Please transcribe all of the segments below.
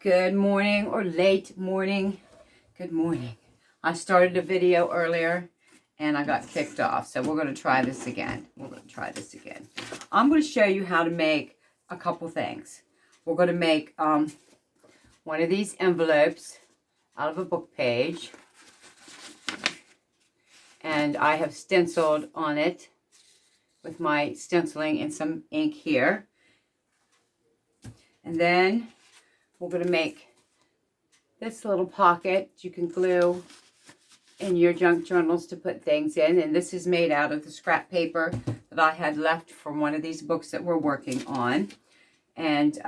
Good morning or late morning. Good morning. I started a video earlier and I got kicked off. So we're going to try this again. I'm going to show you how to make a couple things. We're going to make one of these envelopes out of a book page. And I have stenciled on it with my stenciling and some ink here. And then we're going to make this little pocket you can glue in your junk journals to put things in. And this is made out of the scrap paper that I had left from one of these books that we're working on. And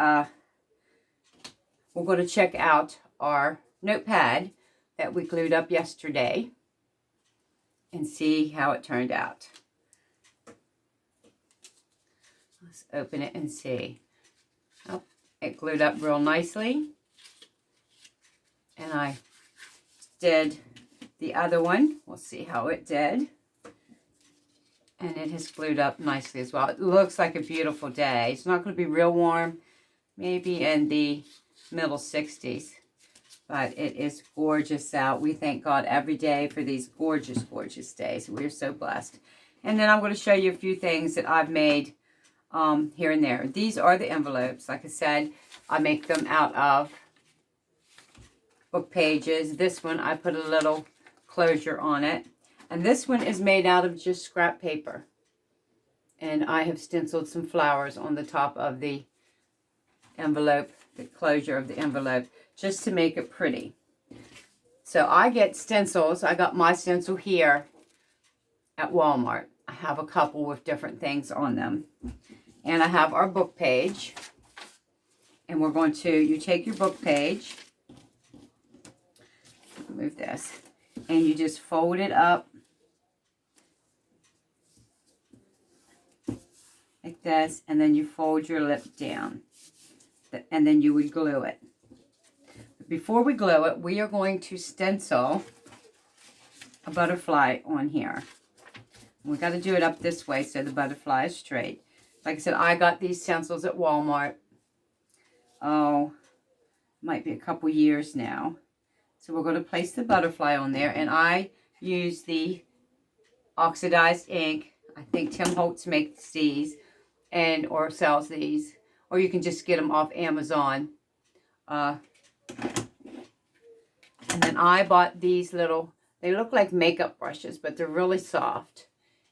we're going to check out our notepad that we glued up yesterday and see how it turned out. Let's open it and see. Oh, it glued up real nicely. And I did the other one. We'll see how it did. And it has glued up nicely as well. It looks like a beautiful day. It's not going to be real warm. Maybe in the middle 60s. But it is gorgeous out. We thank God every day for these gorgeous, gorgeous days. We're so blessed. And then I'm going to show you a few things that I've made here and there. These are the envelopes. Like I said, I make them out of book pages. This one, I put a little closure on it. And this one is made out of just scrap paper. And I have stenciled some flowers on the top of the envelope, the closure of the envelope, just to make it pretty. So I get stencils. I got my stencil here at Walmart. I have a couple with different things on them. And I have our book page. And we're going to, you take your book page, move this, and you just fold it up like this, and then you fold your lip down, and then you would glue it. But before we glue it, we are going to stencil a butterfly on here. We got to do it up this way so the butterfly is straight. Like I said, I got these stencils at Walmart. Oh, might be a couple years now. So we're going to place the butterfly on there, and I use the oxidized ink. I think Tim Holtz makes these or sells these, or you can just get them off Amazon. And then I bought these little, they look like makeup brushes, but they're really soft.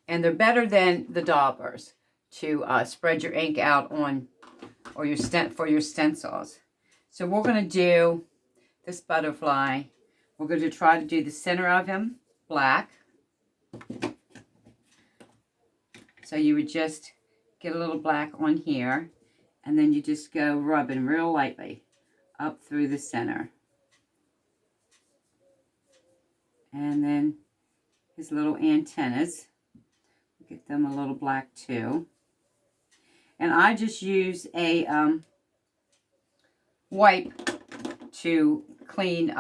And they're better than the daubers to spread your ink out on, or for your stencils. So we're going to do this butterfly. We're going to try to do the center of him black. So you would just get a little black on here, and then you just go rubbing real lightly up through the center. And then his little antennas, get them a little black too. And I just use a wipe to clean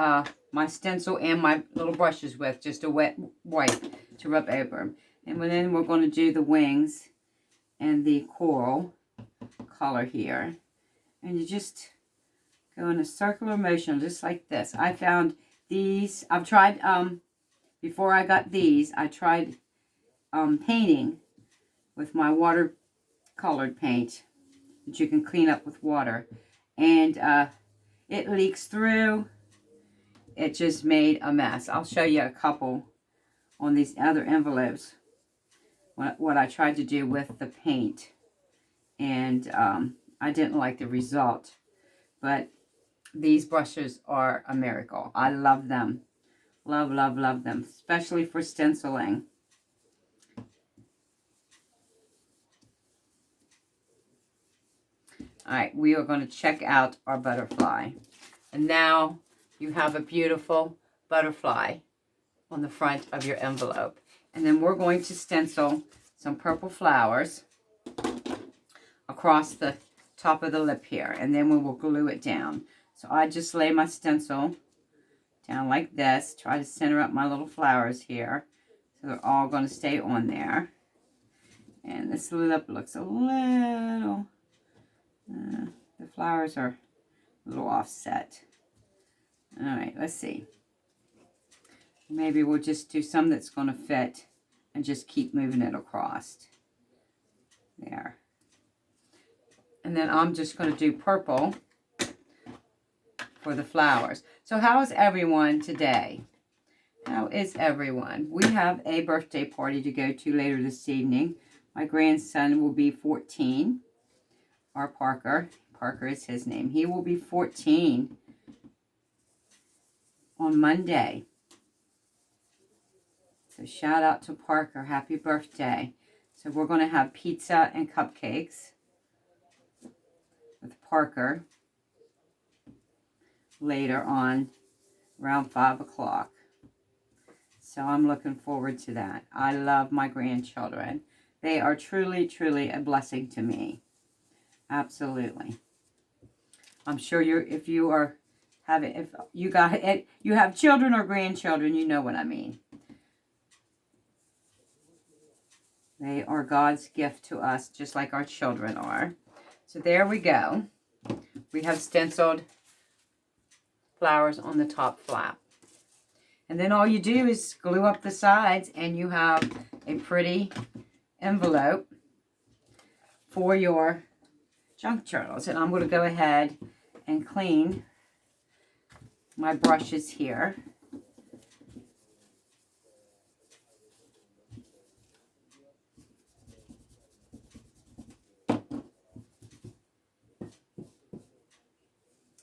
my stencil and my little brushes with, just a wet wipe to rub over them. And then we're going to do the wings and the coral color here. And you just go in a circular motion just like this. I found these, I've tried, before I got these, I tried painting with my watercolored paint that you can clean up with water. And it leaks through. It just made a mess. I'll show you a couple on these other envelopes. What I tried to do with the paint. And I didn't like the result. But these brushes are a miracle. I love them. Love, love, love them. Especially for stenciling. Alright, we are going to check out our butterfly. And now you have a beautiful butterfly on the front of your envelope. And then we're going to stencil some purple flowers across the top of the lip here. And then we will glue it down. So I just lay my stencil down like this. Try to center up my little flowers here. So they're all going to stay on there. And this lip looks a little... the flowers are little offset. All right, let's see. Maybe we'll just do some that's going to fit and just keep moving it across. There. And then I'm just going to do purple for the flowers. So how is everyone today? How is everyone? We have a birthday party to go to later this evening. My grandson will be 14. Our Parker. Parker is his name. He will be 14 on Monday. So shout out to Parker. Happy birthday. So we're going to have pizza and cupcakes with Parker later on around 5 o'clock. So I'm looking forward to that. I love my grandchildren. They are truly, truly a blessing to me. Absolutely. I'm sure if you have children or grandchildren, you know what I mean. They are God's gift to us, just like our children are. So there we go. We have stenciled flowers on the top flap. And then all you do is glue up the sides and you have a pretty envelope for your junk journals. And I'm going to go ahead and clean my brushes here.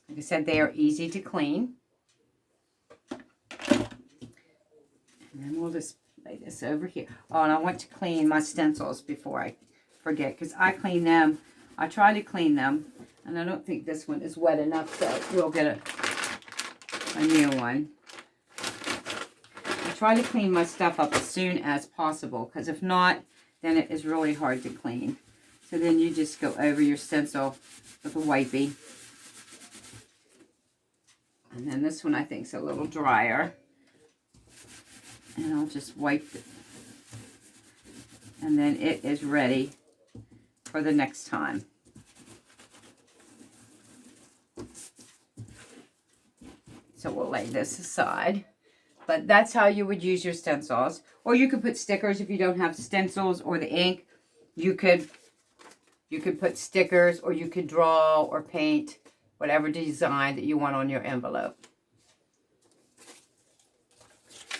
Like I said, they are easy to clean. And then we'll just lay this over here. Oh, and I want to clean my stencils before I forget, because I clean them. I try to clean them, and I don't think this one is wet enough, so we'll get a new one. I try to clean my stuff up as soon as possible, because if not, then it is really hard to clean. So then you just go over your stencil with a wipey. And then this one I think is a little drier. And I'll just wipe it. And then it is ready for the next time. So we'll lay this aside. But that's how you would use your stencils. Or you could put stickers if you don't have stencils or the ink. You could put stickers, or you could draw or paint whatever design that you want on your envelope.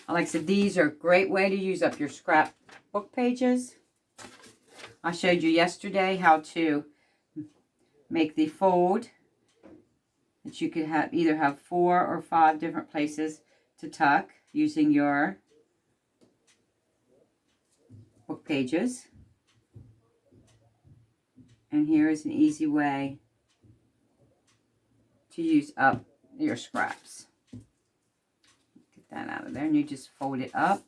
Like I said, these are a great way to use up your scrapbook pages. I showed you yesterday how to make the fold that you could either have 4 or 5 different places to tuck using your book pages. And here is an easy way to use up your scraps. Get that out of there, and you just fold it up,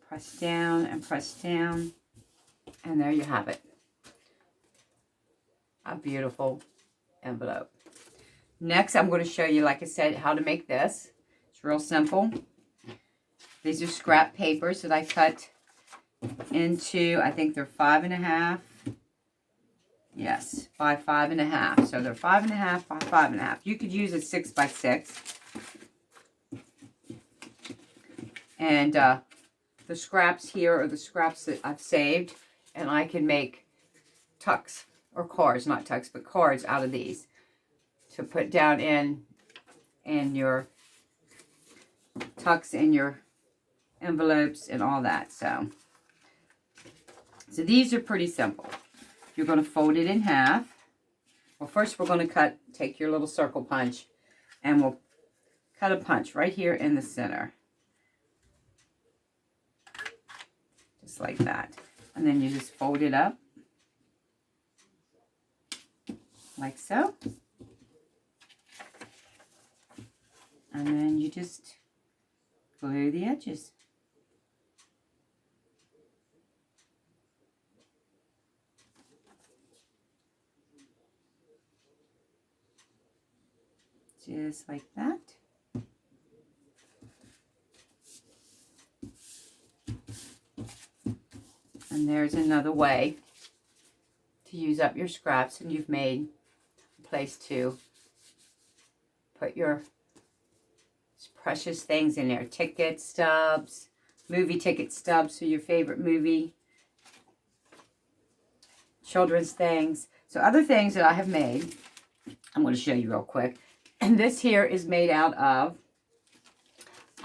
press down, and there you have it. A beautiful envelope. Next, I'm going to show you, like I said, how to make this. It's real simple. These are scrap papers that I cut into, I think they're 5.5. Yes, by 5.5. So they're 5.5 by 5.5. You could use a 6x6. And the scraps here are the scraps that I've saved. And I can make tucks, or cards, not tucks, but cards out of these to put down in your tucks in your envelopes and all that. So these are pretty simple. You're going to fold it in half. Well, first we're going to take your little circle punch, and we'll cut a punch right here in the center. Just like that. And then you just fold it up. Like so. And then you just glue the edges. Just like that. And there's another way to use up your scraps, and you've made a place to put your precious things in there. Ticket stubs, movie ticket stubs for your favorite movie, children's things. So other things that I have made, I'm going to show you real quick. And this here is made out of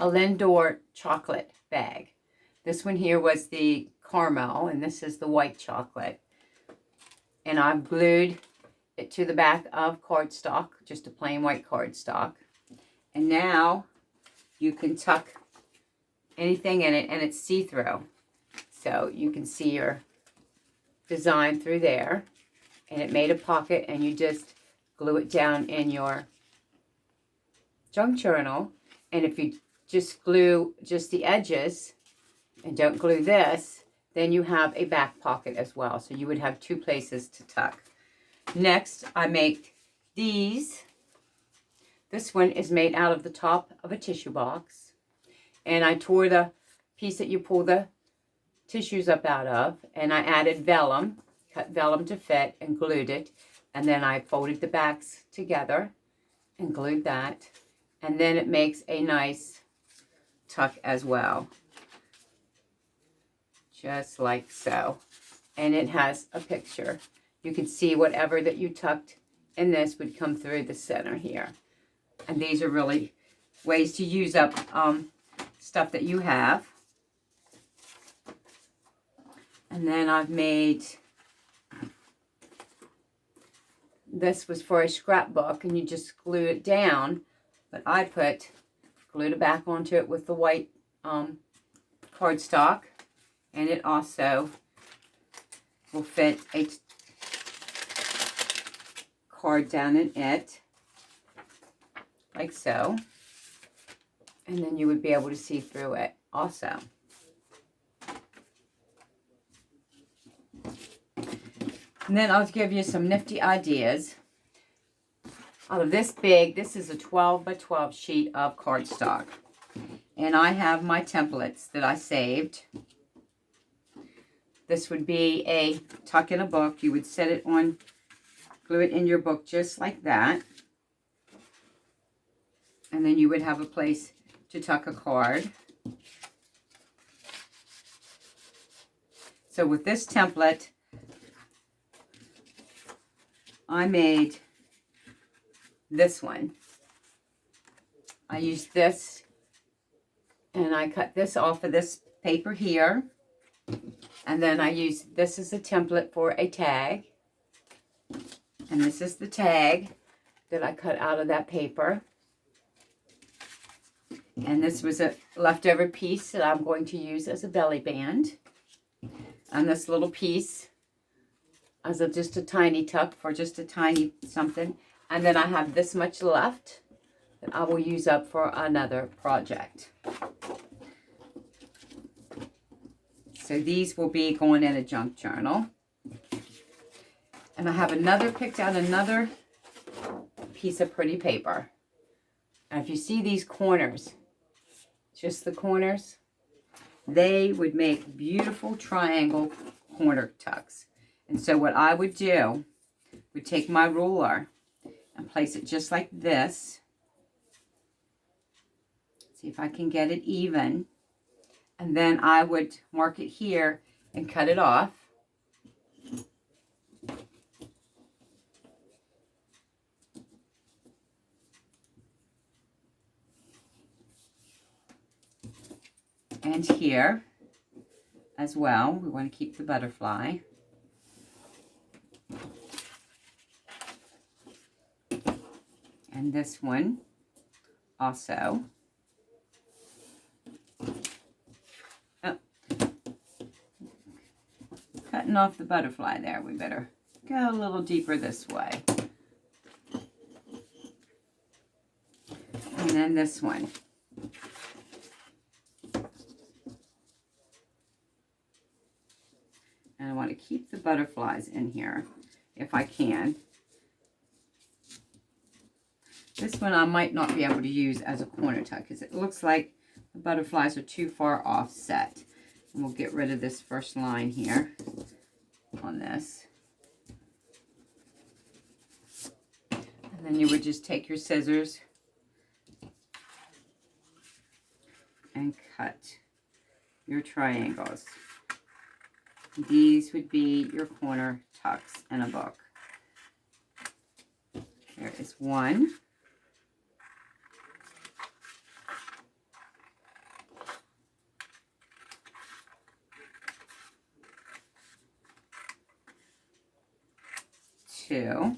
a Lindor chocolate bag. This one here was the caramel, and this is the white chocolate. And I've glued it to the back of cardstock, just a plain white cardstock. And now you can tuck anything in it, and it's see-through. So you can see your design through there. And it made a pocket, and you just glue it down in your junk journal. And if you just glue just the edges and don't glue this, then you have a back pocket as well. So you would have two places to tuck. Next, I make these. This one is made out of the top of a tissue box. And I tore the piece that you pull the tissues up out of. And I added vellum, cut vellum to fit, and glued it. And then I folded the backs together and glued that. And then it makes a nice tuck as well. Just like so. And it has a picture. You can see whatever that you tucked in this would come through the center here. And these are really ways to use up stuff that you have. And then I've made, this was for a scrapbook, and you just glue it down. But I glued it back onto it with the white cardstock. And it also will fit a card down in it, like so. And then you would be able to see through it also. And then I'll give you some nifty ideas. Out of this big, this is a 12 by 12 sheet of cardstock. And I have my templates that I saved. This would be a tuck in a book. You would set it on, glue it in your book just like that. And then you would have a place to tuck a card. So with this template, I made this one. I used this, and I cut this off of this paper here. And then I used this as a template for a tag. And this is the tag that I cut out of that paper. And this was a leftover piece that I'm going to use as a belly band. And this little piece as just a tiny tuck for just a tiny something. And then I have this much left that I will use up for another project. So these will be going in a junk journal. And I have picked out another piece of pretty paper. And if you see these corners, just the corners, they would make beautiful triangle corner tucks. And so what I would do, would take my ruler and place it just like this. See if I can get it even. And then I would mark it here and cut it off. And here as well, we want to keep the butterfly. And this one also. Oh. Cutting off the butterfly there. We better go a little deeper this way. And then this one. And I want to keep the butterflies in here if I can. This one I might not be able to use as a corner tuck because it looks like the butterflies are too far offset. And we'll get rid of this first line here on this. And then you would just take your scissors and cut your triangles. These would be your corner tucks in a book. There is one. Two.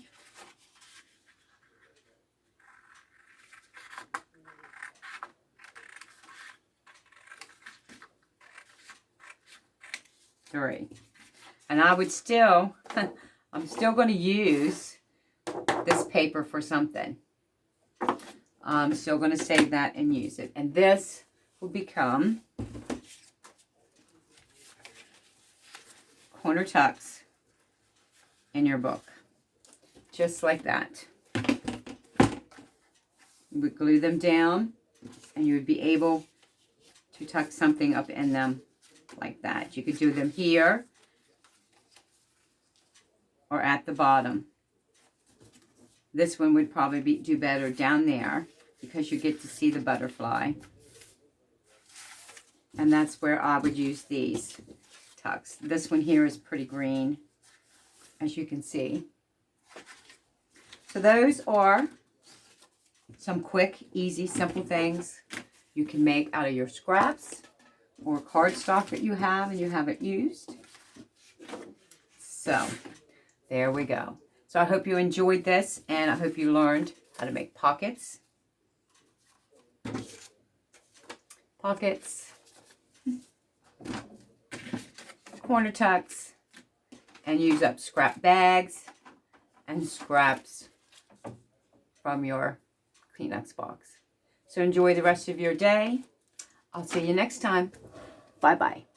Three. And I would still, I'm still going to use this paper for something. I'm still going to save that and use it. And this will become corner tucks in your book. Just like that. You would glue them down and you would be able to tuck something up in them like that. You could do them here or at the bottom. This one would probably do better down there because you get to see the butterfly. And that's where I would use these tucks. This one here is pretty green, as you can see. So those are some quick, easy, simple things you can make out of your scraps or cardstock that you have and you haven't used. So there we go. So I hope you enjoyed this, and I hope you learned how to make pockets. Corner tucks, and use up scrap bags and scraps from your Kleenex box. So enjoy the rest of your day. I'll see you next time. Bye-bye.